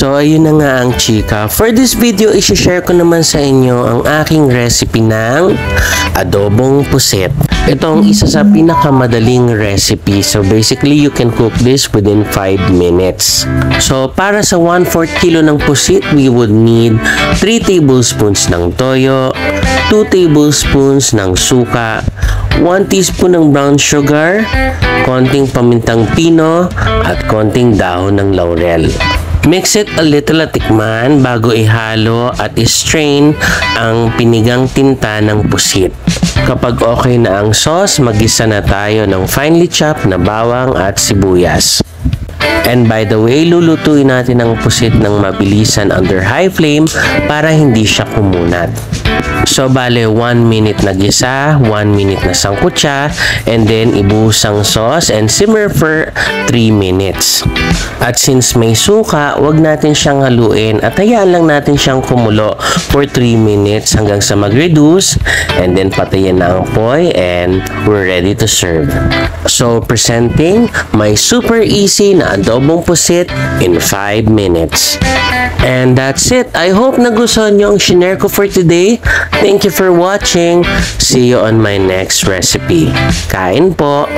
So ayun na nga ang chika. For this video, i-share ko naman sa inyo ang aking recipe ng adobong pusit. Ito ang isa sa pinakamadaling recipe. So basically, you can cook this within 5 minutes. So para sa 1/4 kilo ng pusit, we would need 3 tablespoons ng toyo, 2 tablespoons ng suka, 1 teaspoon ng brown sugar, konting pamintang pino, at konting dahon ng laurel. Mix it a little at tikman bago ihalo at i-strain ang pinigang tinta ng pusit. Kapag okay na ang sauce, magisa na tayo ng finely chopped na bawang at sibuyas. And by the way, lulutuin natin ang pusit ng mabilisan under high flame para hindi siya kumunat. So bale 1 minute na gisa, 1 minute na sangkutsa, and then ibuhos ang sauce and simmer for 3 minutes. At since may suka, wag natin siyang haluin at hayaan lang natin siyang kumulo for 3 minutes hanggang sa mag-reduce, and then patayin na ang apoy and we're ready to serve. So presenting my super easy na adobong pusit in 5 minutes. And that's it. I hope nagustuhan nyo ang shinare ko for today. Thank you for watching. See you on my next recipe. Kain po!